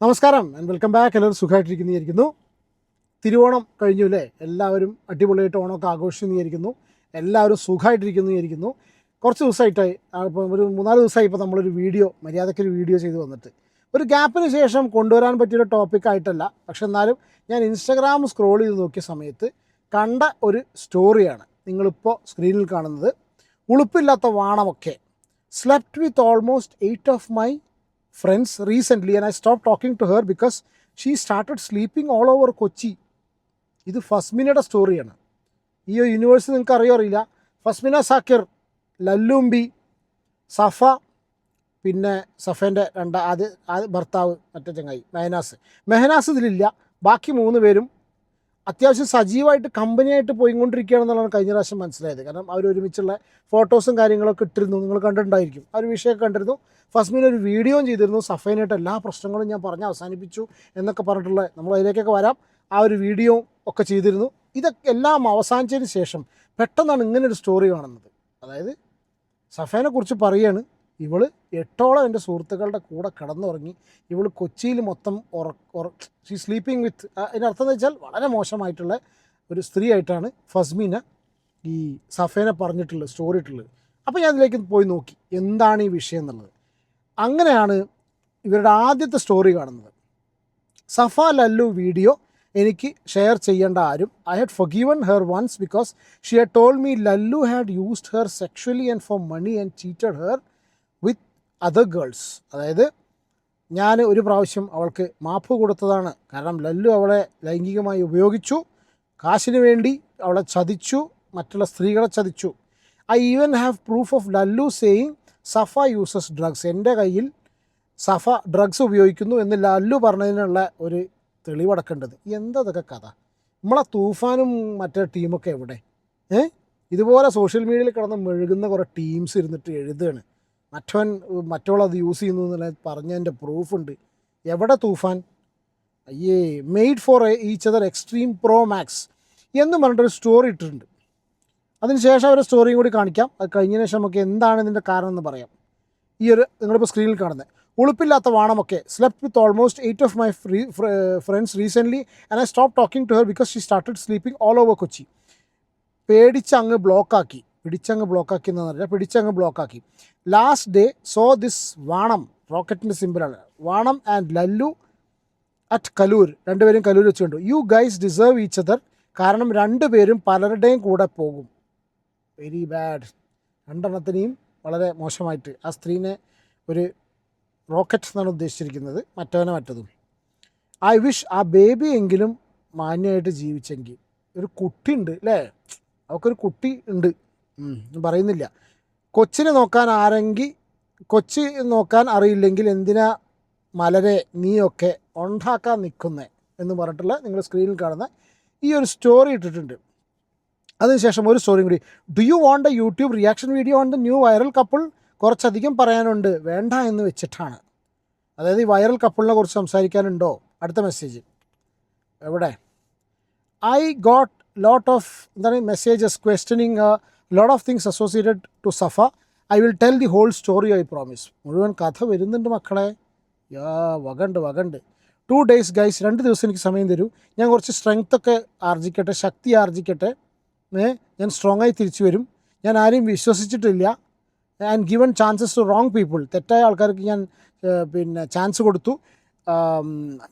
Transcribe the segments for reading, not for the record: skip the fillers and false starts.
നമസ്കാരം and welcome back. എല്ലാവരും സുഖമായിട്ടിരിക്കുന്നു. തിരുവോണം കഴിഞ്ഞു അല്ലേ? എല്ലാവരും അടിപൊളിയായിട്ട് ഓണമൊക്കെ ആഘോഷിക്കുന്നു. എല്ലാവരും സുഖമായിട്ടിരിക്കുന്നു. കുറച്ച് ദിവസമായിട്ടായി, ഇപ്പോൾ ഒരു 3-4 ദിവസമായി ഇപ്പോൾ നമ്മളൊരു മര്യാദയ്ക്കൊരു വീഡിയോ ചെയ്ത് വന്നിട്ട് ഒരു ഗ്യാപ്പിന് ശേഷം കൊണ്ടുവരാൻ പറ്റിയൊരു ടോപ്പിക്കായിട്ടല്ല. പക്ഷെ എന്നാലും ഞാൻ ഇൻസ്റ്റാഗ്രാം സ്ക്രോൾ ചെയ്ത് നോക്കിയ സമയത്ത് കണ്ട ഒരു സ്റ്റോറിയാണ് നിങ്ങളിപ്പോൾ സ്ക്രീനിൽ കാണുന്നത്. ഉളുപ്പില്ലാത്ത വാണമൊക്കെ. Slept with almost 8 of my friends recently and I stopped talking to her because she started sleeping all over Kochi. ഇത് ഫസ്മിനയുടെ സ്റ്റോറിയാണ്. ഈ യൂണിവേഴ്സ് നിങ്ങൾക്ക് അറിയില്ല. ഫസ്മിന സാക്കിർ, ലല്ലുംബി, സഫ, പിന്നെ സഫേൻ്റെ ആദ്യ ഭർത്താവ് മറ്റേ ചങ്ങായി മെഹനാസ് ഇതിലില്ല. ബാക്കി 3 പേരും അത്യാവശ്യം സജീവമായിട്ട് കമ്പനിയായിട്ട് പോയിക്കൊണ്ടിരിക്കുകയാണെന്നുള്ളതാണ് കഴിഞ്ഞ പ്രാവശ്യം മനസ്സിലായത്. കാരണം അവരൊരുമിച്ചുള്ള ഫോട്ടോസും കാര്യങ്ങളൊക്കെ ഇട്ടിരുന്നു, നിങ്ങൾ കണ്ടിട്ടുണ്ടായിരിക്കും. ആ ഒരു വിഷയമൊക്കെ കണ്ടിരുന്നു. ഫസ്മിന് ഒരു വീഡിയോയും ചെയ്തിരുന്നു. സഫേനായിട്ട് എല്ലാ പ്രശ്നങ്ങളും ഞാൻ പറഞ്ഞ് അവസാനിപ്പിച്ചു എന്നൊക്കെ പറഞ്ഞിട്ടുള്ള, നമ്മൾ അതിലേക്കൊക്കെ വരാം. ആ ഒരു വീഡിയോ ഒക്കെ ചെയ്തിരുന്നു. ഇതൊക്കെ എല്ലാം അവസാനിച്ചതിന് ശേഷം പെട്ടെന്നാണ് ഇങ്ങനൊരു സ്റ്റോറി കാണുന്നത്. അതായത് സഫേനെ കുറിച്ച് പറയുകയാണ്, ഇവള് 8ഓളം എൻ്റെ സുഹൃത്തുക്കളുടെ കൂടെ കിടന്നുറങ്ങി. ഇവൾ കൊച്ചിയിൽ മൊത്തം ഷീ സ്ലീപ്പിംഗ് വിത്ത്, അതിനർത്ഥം എന്ന് വെച്ചാൽ വളരെ മോശമായിട്ടുള്ള ഒരു സ്ത്രീ ആയിട്ടാണ് ഫസ്മീന ഈ സഫേനെ പറഞ്ഞിട്ടുള്ളത്, സ്റ്റോറി ഇട്ടുള്ളത്. അപ്പോൾ ഞാൻ അതിലേക്ക് പോയി നോക്കി എന്താണ് ഈ വിഷയം എന്നുള്ളത്. അങ്ങനെയാണ് ഇവരുടെ ആദ്യത്തെ സ്റ്റോറി കാണുന്നത്. സഫ ലല്ലു വീഡിയോ എനിക്ക് ഷെയർ ചെയ്യേണ്ട ആരും. I had forgiven her once because she had told me Lallu had used her sexually and for money and cheated her with other girls. അതായത് ഞാൻ ഒരു പ്രാവശ്യം അവൾക്ക് മാപ്പ് കൊടുത്തതാണ്. കാരണം ലല്ലു അവളെ ലൈംഗികമായി ഉപയോഗിച്ചു, കാശിന് വേണ്ടി അവളെ ചതിച്ചു, മറ്റുള്ള സ്ത്രീകളെ ചതിച്ചു. I even have proof of Lallu saying Safa uses drugs. എൻ്റെ കയ്യിൽ സഫ ഡ്രഗ്സ് ഉപയോഗിക്കുന്നു എന്ന് ലല്ലു പറഞ്ഞതിനുള്ള ഒരു തെളിവടക്കേണ്ടത്. എന്തതൊക്കെ കഥ? നമ്മളെ തൂഫാനും മറ്റേ ടീമൊക്കെ എവിടെ? ഇതുപോലെ സോഷ്യൽ മീഡിയയിൽ കിടന്ന് മെഴുകുന്ന കുറേ ടീംസ് ഇരുന്നിട്ട് എഴുതുകയാണ്, മറ്റോളത് യൂസ് ചെയ്യുന്നു എന്നുള്ള പറഞ്ഞതിൻ്റെ പ്രൂഫുണ്ട്. എവിടെ തൂഫാൻ? അയ്യേ, made for each other extreme pro max എന്ന് പറഞ്ഞിട്ടൊരു സ്റ്റോറി ഇട്ടിട്ടുണ്ട്. അതിനുശേഷം ഒരു സ്റ്റോറിയും കൂടി കാണിക്കാം. അത് കഴിഞ്ഞതിന് ശേഷം നമുക്ക് എന്താണ് ഇതിൻ്റെ കാരണം എന്ന് പറയാം. ഈ ഒരു നിങ്ങളിപ്പോൾ സ്ക്രീനിൽ കാണുന്നത് ഉളുപ്പില്ലാത്ത വാണമൊക്കെ. Slept with almost 8 of my friends recently and I stopped talking to her because she started sleeping all over Kochi. പിടിച്ചങ്ങ് ബ്ലോക്കാക്കി ലാസ്റ്റ് ഡേ സോ ദിസ് വാണം, റോക്കറ്റിൻ്റെ സിമ്പിളാണ് വാണം, ആൻഡ് ലല്ലു അറ്റ് കലൂർ. രണ്ടുപേരും കലൂർ വെച്ച് കണ്ടു. You guys deserve each other. കാരണം രണ്ടുപേരും പലരുടെയും കൂടെ പോകും. Very bad. രണ്ടെണ്ണത്തിനെയും വളരെ മോശമായിട്ട്. ആ സ്ത്രീനെ ഒരു റോക്കറ്റ് എന്നാണ് ഉദ്ദേശിച്ചിരിക്കുന്നത്, മറ്റവനെ മറ്റതും. ഐ വിഷ് ആ ബേബി എങ്കിലും മാന്യമായിട്ട് ജീവിച്ചെങ്കിൽ. ഒരു കുട്ടിയുണ്ട് അല്ലേ? അവൾക്കൊരു കുട്ടി ഉണ്ട്, പറയുന്നില്ല. കൊച്ചിനെ നോക്കാൻ അറിയില്ലെങ്കിൽ എന്തിനാ മലരെ നീയൊക്കെ ഉണ്ടാക്കാൻ നിൽക്കുന്നേ എന്ന് പറഞ്ഞിട്ടുള്ള നിങ്ങൾ സ്ക്രീനിൽ കാണുന്ന ഈ ഒരു സ്റ്റോറി ഇട്ടിട്ടുണ്ട്. അതിനുശേഷം ഒരു സ്റ്റോറിയും കൂടി. Do you want A YouTube reaction video on the new viral couple? കുറച്ചധികം പറയാനുണ്ട്, വേണ്ട എന്ന് വെച്ചിട്ടാണ്. അതായത് ഈ വൈറൽ കപ്പിളിനെ കുറിച്ച് സംസാരിക്കാനുണ്ടോ? അടുത്ത മെസ്സേജ് എവിടെ? I got lot of messages questioning lot of things associated to Safa. I will tell the whole story, I promise. മുഴുവൻ കഥ വരുന്നുണ്ട് മക്കളെ. വകണ്ട് 2 days ഗൈസ്, 2 ദിവസം എനിക്ക് സമയം തരൂ. ഞാൻ കുറച്ച് സ്ട്രെങ്ത്തൊക്കെ ആർജിക്കട്ടെ, ശക്തി ആർജിക്കട്ടെ. ഞാൻ സ്ട്രോങ് ആയി തിരിച്ചു വരും. ഞാൻ ആരെയും വിശ്വസിച്ചിട്ടില്ല. And given chances to wrong people. തെറ്റായ ആൾക്കാർക്ക് ഞാൻ ചാൻസ് കൊടുത്തു.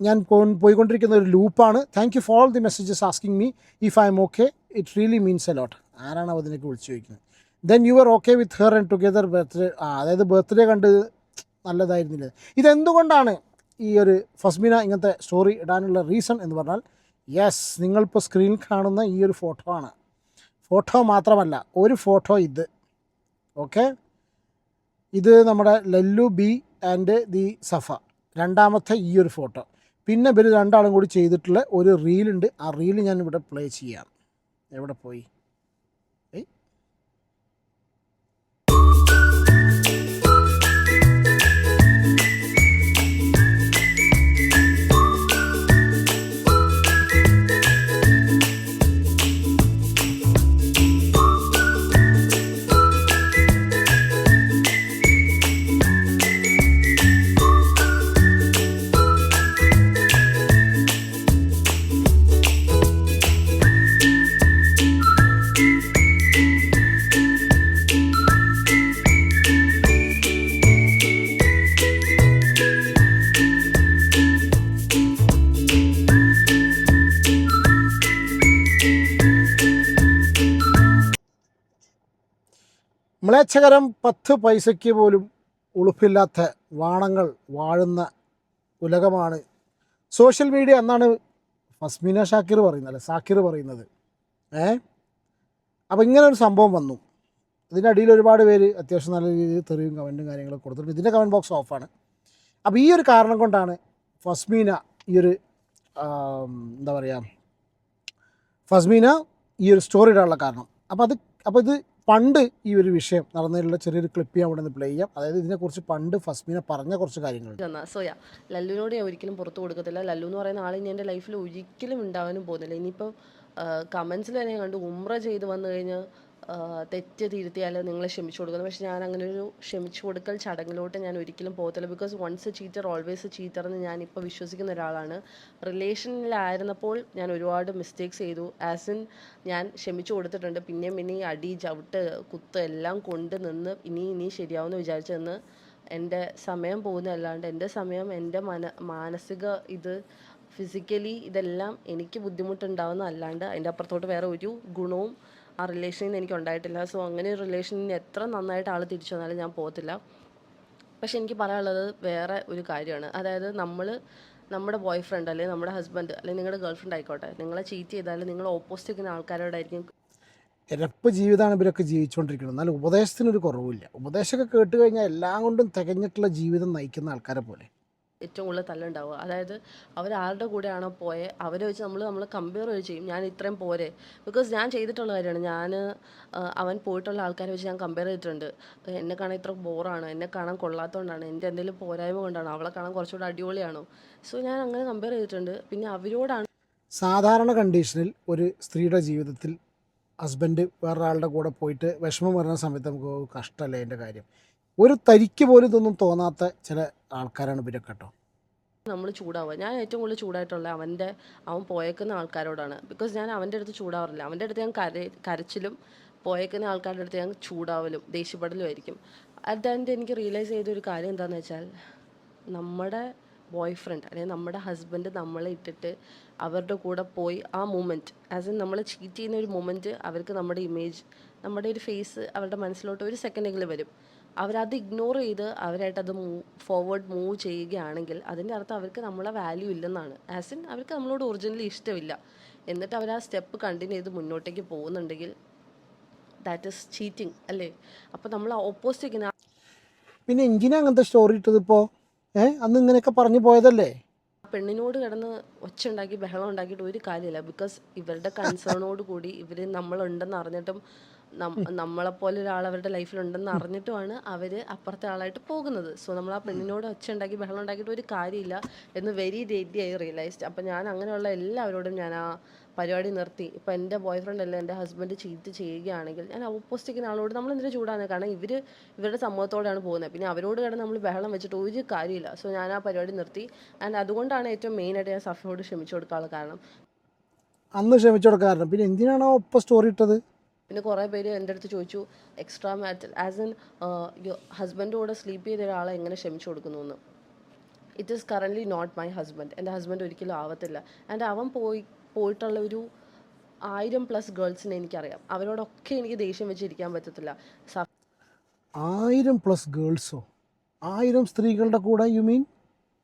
ഞാൻ പോയിക്കൊണ്ടിരിക്കുന്ന ഒരു ലൂപ്പാണ്. Thank you for all the messages asking me if I am okay. It really means a lot. ആരാണ് അതിനൊക്കെ വിളിച്ചു ചോദിക്കുന്നത്? Then you are okay with her and together birthday. അതായത് ബർത്ത്ഡേ കണ്ട് നല്ലതായിരുന്നില്ല. ഇതെന്തുകൊണ്ടാണ് ഈ ഒരു ഫസ്മിന ഇങ്ങനത്തെ സ്റ്റോറി ഇടാനുള്ള റീസൺ എന്ന് പറഞ്ഞാൽ, യെസ്, നിങ്ങളിപ്പോൾ സ്ക്രീനിൽ കാണുന്ന ഈ ഒരു ഫോട്ടോ ആണ്. ഫോട്ടോ മാത്രമല്ല, ഒരു ഫോട്ടോ ഇത്. ഓക്കെ, ഇത് നമ്മുടെ ലല്ലു ബി ആൻഡ് ദി സഫ. രണ്ടാമത്തെ ഈ ഒരു ഫോട്ടോ. പിന്നെ ഇവർ രണ്ടാളും കൂടി ചെയ്തിട്ടുള്ള ഒരു റീലുണ്ട്. ആ റീല് ഞാൻ ഇവിടെ പ്ലേ ചെയ്യാം. എവിടെ പോയി? മ്ലേച്ഛകരം 10 പൈസയ്ക്ക് പോലും ഉളുപ്പില്ലാത്ത വാണങ്ങൾ വാഴുന്ന ഉലകമാണ് സോഷ്യൽ മീഡിയ എന്നാണ് ഫസ്മീന സാക്കിർ പറയുന്നത്. അപ്പോൾ ഇങ്ങനെ ഒരു സംഭവം വന്നു. ഇതിനടിയിൽ ഒരുപാട് പേര് അത്യാവശ്യം നല്ല രീതിയിൽ തെറിയും കമൻറ്റും കാര്യങ്ങളൊക്കെ കൊടുത്തിട്ടുണ്ട്. ഇതിൻ്റെ കമൻറ്റ് ബോക്സ് ഓഫാണ്. അപ്പോൾ ഈ ഒരു കാരണം കൊണ്ടാണ് ഫസ്മീന എന്താ പറയുക, ഈ ഒരു സ്റ്റോറി ഇടാനുള്ള കാരണം. അപ്പോൾ ഇത് പണ്ട് ഈ ഒരു വിഷയം നടന്നതിലുള്ള ചെറിയൊരു ക്ലിപ്പ് ഞാൻ ഇവിടെ നിന്ന് പ്ലേ ചെയ്യാം. അതായത് ഇതിനെക്കുറിച്ച് പണ്ട് ഫസ്മീന പറഞ്ഞ കുറച്ച് കാര്യങ്ങളുണ്ട്. സോയ ലല്ലുവിനോട് ഞാൻ ഒരിക്കലും പുറത്ത് കൊടുക്കത്തില്ല. ലല്ലു എന്ന് പറയുന്ന ആൾ ഇനി എൻ്റെ ലൈഫിൽ ഒരിക്കലും ഉണ്ടാവാനും പോകുന്നില്ല. ഇനിയിപ്പോൾ കമൻസിൽ തന്നെ കണ്ടു ഉംറ ചെയ്ത് വന്നു കഴിഞ്ഞാൽ തെറ്റ് തിരുത്തിയാൽ നിങ്ങളെ ക്ഷമിച്ചു കൊടുക്കുന്നു. പക്ഷേ ഞാൻ അങ്ങനെ ഒരു ക്ഷമിച്ചു കൊടുക്കൽ ചടങ്ങിലോട്ട് ഞാൻ ഒരിക്കലും പോകത്തില്ല. Because once a cheater always a cheater എന്ന് ഞാനിപ്പോൾ വിശ്വസിക്കുന്ന ഒരാളാണ്. റിലേഷനിലായിരുന്നപ്പോൾ ഞാൻ ഒരുപാട് മിസ്റ്റേക്സ് ചെയ്തു. ഞാൻ ക്ഷമിച്ചു കൊടുത്തിട്ടുണ്ട്. പിന്നെയും അടി ചവിട്ട് കുത്ത് എല്ലാം കൊണ്ട് നിന്ന് ഇനി ശരിയാവുമെന്ന് വിചാരിച്ചു നിന്ന് എൻ്റെ സമയം പോകുന്നതല്ലാണ്ട് എൻ്റെ സമയം എൻ്റെ മാനസിക ഫിസിക്കലി ഇതെല്ലാം എനിക്ക് ബുദ്ധിമുട്ടുണ്ടാവുന്ന അല്ലാണ്ട് അതിൻ്റെ അപ്പുറത്തോട്ട് വേറെ ഒരു ഗുണവും ആ റിലേഷനിൽ നിന്ന് എനിക്ക് ഉണ്ടായിട്ടില്ല. സോ അങ്ങനെ ഒരു റിലേഷനിൽ എത്ര നന്നായിട്ട് ആൾ തിരിച്ചു വന്നാലും ഞാൻ പോകത്തില്ല. പക്ഷെ എനിക്ക് പറയാനുള്ളത് വേറെ ഒരു കാര്യമാണ്. അതായത് നമ്മുടെ ബോയ് ഫ്രണ്ട് അല്ലെങ്കിൽ നമ്മുടെ ഹസ്ബൻഡ് അല്ലെങ്കിൽ നിങ്ങളുടെ ഗേൾ ഫ്രണ്ട് ആയിക്കോട്ടെ, നിങ്ങളെ ചീറ്റ് ചെയ്താൽ നിങ്ങൾ ഓപ്പോസിറ്റ് നിൽക്കുന്ന ആൾക്കാരോടായിരിക്കും. ഇരപ്പ് ജീവിതമാണ് ഇവരൊക്കെ ജീവിച്ചുകൊണ്ടിരിക്കുന്നത്. എന്നാൽ ഉപദേശത്തിനൊരു കുറവില്ല. ഉപദേശമൊക്കെ കേട്ട് കഴിഞ്ഞാൽ എല്ലാം കൊണ്ടും തികഞ്ഞിട്ടുള്ള ജീവിതം നയിക്കുന്ന ആൾക്കാരെ പോലെ ഏറ്റവും കൂടുതൽ തല്ലുണ്ടാവുക. അതായത് അവരാരുടെ കൂടെയാണോ പോയെ അവരെ വെച്ച് നമ്മൾ കമ്പയർ ചെയ്യും. ഞാൻ ഇത്രയും പോരെ, ബിക്കോസ് ഞാൻ ചെയ്തിട്ടുള്ള കാര്യമാണ്. അവൻ പോയിട്ടുള്ള ആൾക്കാരെ വെച്ച് ഞാൻ കമ്പയർ ചെയ്തിട്ടുണ്ട്. എന്നെ കാണാൻ ഇത്ര ബോറാണ്, എന്നെ കാണാൻ കൊള്ളാത്തതുകൊണ്ടാണ്, എൻ്റെ എന്തെങ്കിലും പോരായ്മ കൊണ്ടാണ്, അവളെ കാണാൻ കുറച്ചുകൂടെ അടിപൊളിയാണോ, സോ ഞാൻ അങ്ങനെ കമ്പയർ ചെയ്തിട്ടുണ്ട്. പിന്നെ അവരോടാണ് സാധാരണ കണ്ടീഷനിൽ ഒരു സ്ത്രീയുടെ ജീവിതത്തിൽ ഹസ്ബൻഡ് വേറൊരാളുടെ കൂടെ പോയിട്ട് വിഷമം വരുന്ന സമയത്ത് നമുക്ക് കഷ്ടമല്ലേ അതിൻ്റെ കാര്യം. ഒരു തരിക്ക് പോലും ഇതൊന്നും തോന്നാത്ത ചില ആൾക്കാരാണ് ഇവരൊക്കെ കേട്ടോ. നമ്മൾ ചൂടാവുക. ഞാൻ ഏറ്റവും കൂടുതൽ ചൂടായിട്ടുള്ള അവൻ പോയേക്കുന്ന ആൾക്കാരോടാണ്. ബിക്കോസ് ഞാൻ അവൻ്റെ അടുത്ത് ചൂടാവാറില്ല. അവൻ്റെ അടുത്ത് ഞാൻ കരച്ചിലും പോയേക്കുന്ന ആൾക്കാരുടെ അടുത്ത് ഞാൻ ചൂടാവലും ദേഷ്യപ്പെടലും ആയിരിക്കും. അറ്റ് ദ എൻഡ് എനിക്ക് റിയലൈസ് ചെയ്തൊരു കാര്യം എന്താണെന്ന് വെച്ചാൽ, നമ്മുടെ ബോയ് ഫ്രണ്ട് അല്ലെങ്കിൽ നമ്മുടെ ഹസ്ബൻഡ് നമ്മളെ ഇട്ടിട്ട് അവരുടെ കൂടെ പോയി ആ മൂമെൻറ്റ് നമ്മളെ ചീറ്റ് ചെയ്യുന്ന ഒരു മൂമെൻറ്റ് അവർക്ക് നമ്മുടെ ഇമേജ്, നമ്മുടെ ഒരു ഫേസ് അവരുടെ മനസ്സിലോട്ട് ഒരു സെക്കൻഡെങ്കിലും വരും. അവരത് ഇഗ്നോർ ചെയ്ത് അവരായിട്ടത് ഫോർവേഡ് മൂവ് ചെയ്യുകയാണെങ്കിൽ അതിൻ്റെ അർത്ഥം അവർക്ക് നമ്മളെ വാല്യൂ ഇല്ലെന്നാണ്. അവർക്ക് നമ്മളോട് ഒറിജിനലി ഇഷ്ടമില്ല. എന്നിട്ട് അവർ ആ സ്റ്റെപ്പ് കണ്ടിന്യൂ ചെയ്ത് മുന്നോട്ടേക്ക് പോകുന്നുണ്ടെങ്കിൽ ദാറ്റ് ഈസ് ചീറ്റിംഗ് അല്ലേ? അപ്പോൾ നമ്മൾ ഓപ്പോസിറ്റ് പിന്നെ എന്തിനാ അങ്ങനത്തെ സ്റ്റോറി ഇട്ടതിപ്പോൾ? അന്ന് ഇങ്ങനെയൊക്കെ പറഞ്ഞു പോയതല്ലേ. പെണ്ണിനോട് കിടന്ന് ഒച്ച ഉണ്ടാക്കി ബഹളം ഉണ്ടാക്കിയിട്ട് ഒരു കാര്യമില്ല. ബിക്കോസ് ഇവരുടെ കൺസേണോട് കൂടി ഇവർ നമ്മളുണ്ടെന്ന് അറിഞ്ഞിട്ടും നമ്മളെപ്പോലെ ഒരാൾ അവരുടെ ലൈഫിലുണ്ടെന്ന് അറിഞ്ഞിട്ടുമാണ് അവർ അപ്പുറത്തെ ആളായിട്ട് പോകുന്നത്. സോ നമ്മൾ ആ പെണ്ണിനോട് ഒച്ച ഉണ്ടാക്കി ബഹളം ഉണ്ടാക്കിയിട്ട് ഒരു കാര്യമില്ല എന്ന് വെരി ലേറ്റ്ലി ആയി റിയലൈസ്ഡ്. അപ്പം ഞാൻ അങ്ങനെയുള്ള എല്ലാവരോടും ഞാൻ ആ പരിപാടി നിർത്തി. ഇപ്പം എൻ്റെ ബോയ് ഫ്രണ്ട് അല്ല എൻ്റെ ഹസ്ബൻഡ് ചീറ്റ് ചെയ്യുകയാണെങ്കിൽ ഞാൻ ഓപ്പോസിറ്റ് ആളോട് നമ്മൾ എന്തിനാ ചൂടാണ്? കാരണം ഇവരുടെ സമ്മതത്തോടെയാണ് പോകുന്നത്. പിന്നെ അവരോട് കിടന്ന് നമ്മൾ ബഹളം വെച്ചിട്ട് ഒരു കാര്യമില്ല. സോ ഞാൻ ആ പരിപാടി നിർത്തി. ആൻഡ് അതുകൊണ്ടാണ് ഏറ്റവും മെയിനായിട്ട് ഞാൻ സഫയോട് ക്ഷമിച്ചു കൊടുക്കാനുള്ള കാരണം. അന്ന് ക്ഷമിച്ചു കൊടുക്കാൻ കാരണം പിന്നെ എന്തിനാണോ ഒപ്പം സ്റ്റോറി ഇട്ടത്? പിന്നെ കുറേ പേര് എൻ്റെ അടുത്ത് ചോദിച്ചു, എക്സ്ട്രാ മാറ്റർ ഹസ്ബൻഡ് കൂടെ സ്ലീപ്പ് ചെയ്ത ഒരാളെ എങ്ങനെ ക്ഷമിച്ചു കൊടുക്കുന്നു എന്ന്. It is currently not my husband. എൻ്റെ ഹസ്ബൻഡ് ഒരിക്കലും ആവത്തില്ല. ആൻഡ് അവൻ പോയിട്ടുള്ള ഒരു 1000+ ഗേൾസിനെ എനിക്കറിയാം. അവരോടൊക്കെ എനിക്ക് ദേഷ്യം വെച്ചിരിക്കാൻ പറ്റത്തില്ല. 1000+ ഗേൾസോ? 1000 സ്ത്രീകളുടെ കൂടെ യു മീൻ?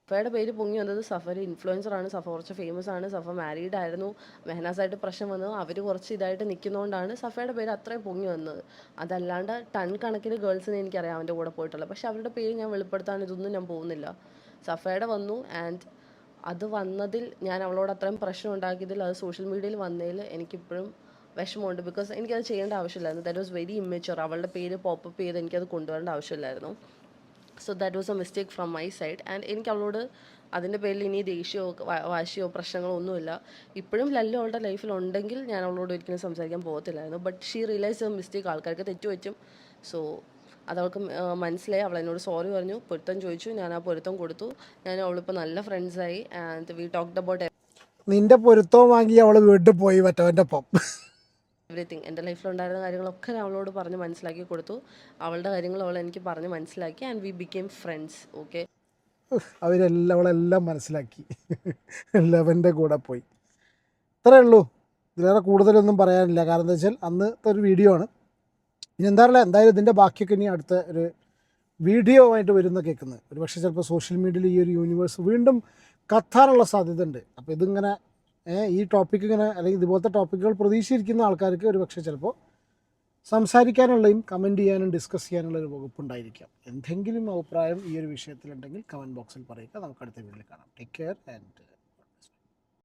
സഫയുടെ പേര് പൊങ്ങി വന്നത് സഫ ഒരു ഇൻഫ്ലുവൻസറാണ്. സഫ കുറച്ച് ഫേമസ് ആണ്. സഫ മാരീഡ് ആയിരുന്നു. മെഹനാസായിട്ട് പ്രശ്നം വന്നു. അവർ കുറച്ച് ഇതായിട്ട് നിൽക്കുന്നതുകൊണ്ടാണ് സഫയുടെ പേര് അത്രയും പൊങ്ങി വന്നത്. അതല്ലാണ്ട് ടൺ കണക്കിന് ഗേൾസിനെ എനിക്കറിയാം അവൻ്റെ കൂടെ പോയിട്ടുള്ളത്. പക്ഷെ അവരുടെ പേര് ഞാൻ വെളിപ്പെടുത്താൻ ഇതൊന്നും ഞാൻ പോകുന്നില്ല. സഫയുടെ വന്നു. ആൻഡ് അത് വന്നതിൽ ഞാൻ അവളോട് അത്രയും പ്രശ്നം ഉണ്ടാക്കിയതിൽ അത് സോഷ്യൽ മീഡിയയിൽ വന്നതിൽ എനിക്കിപ്പോഴും വിഷമമുണ്ട്. ബിക്കോസ് എനിക്കത് ചെയ്യേണ്ട ആവശ്യമില്ലായിരുന്നു. That was very immature. അവളുടെ പേര് പോപ്പപ്പ് ചെയ്ത് എനിക്കത് കൊണ്ടുവരേണ്ട ആവശ്യമില്ലായിരുന്നു. So that was a mistake from my side. And എനിക്ക് അവളോട് അതിൻ്റെ പേരിൽ ഇനി ദേഷ്യമോ വാശിയോ പ്രശ്നങ്ങളോ ഒന്നുമില്ല. ഇപ്പോഴും ലല്ലു അവളുടെ ലൈഫിലുണ്ടെങ്കിൽ ഞാൻ അവളോട് ഒരിക്കലും സംസാരിക്കാൻ പോകത്തില്ലായിരുന്നു. But she realise a mistake. ആൾക്കാർക്ക് തെറ്റുപറ്റും. സോ അതവൾക്ക് മനസ്സിലായി. അവൾ എന്നോട് സോറി പറഞ്ഞു, പൊരുത്തം ചോദിച്ചു. ഞാൻ ആ പൊരുത്തം കൊടുത്തു. ഞാൻ അവളിപ്പോൾ നല്ല ഫ്രണ്ട്സായി. ആൻഡ് വി ടോക്ക്ഡ് അബൌട്ട് നിന്റെ പൊരുത്തവും വാങ്ങി അവൾ വീട്ടിൽ പോയി മറ്റവൻ്റെ ഒപ്പം. എവറിത്തിങ്. എൻ്റെ ലൈഫിലുണ്ടായിരുന്ന കാര്യങ്ങളൊക്കെ ഞാൻ അവളോട് പറഞ്ഞ് മനസ്സിലാക്കി കൊടുത്തു. അവളുടെ കാര്യങ്ങൾ അവൾ എനിക്ക് പറഞ്ഞ് മനസ്സിലാക്കി. And we became friends. Okay, അവളെല്ലാം മനസ്സിലാക്കി. ലെവൻ്റെ കൂടെ പോയി. ഇത്രയേ ഉള്ളൂ. ഇതിലേറെ കൂടുതലൊന്നും പറയാനില്ല. കാരണം എന്താ വെച്ചാൽ അന്നത്തെ ഒരു വീഡിയോ ആണ്. ഇനി എന്തായാലും ഇതിൻ്റെ ബാക്കിയൊക്കെ ഇനി അടുത്ത ഒരു വീഡിയോ ആയിട്ട് വരുന്ന കേൾക്കുന്നത്. ഒരു പക്ഷേ ചിലപ്പോൾ സോഷ്യൽ മീഡിയയിൽ ഈ ഒരു യൂണിവേഴ്സ് വീണ്ടും കത്താനുള്ള സാധ്യത ഉണ്ട്. അപ്പോൾ ഇതിങ്ങനെ ഈ ടോപ്പിക്ക് ഇങ്ങനെ അല്ലെങ്കിൽ ഇതുപോലത്തെ ടോപ്പിക്കുകൾ പ്രതീക്ഷിച്ചിരിക്കുന്ന ആൾക്കാർക്ക് ഒരു പക്ഷേ ചിലപ്പോൾ സംസാരിക്കാനുള്ളതും കമൻറ്റ് ചെയ്യാനും ഡിസ്കസ് ചെയ്യാനുള്ള ഒരു വകുപ്പുണ്ടായിരിക്കാം. എന്തെങ്കിലും അഭിപ്രായം ഈ ഒരു വിഷയത്തിലുണ്ടെങ്കിൽ കമൻറ്റ് ബോക്സിൽ പറയുക. നമുക്ക് അടുത്ത വീഡിയോയിൽ കാണാം. Take care and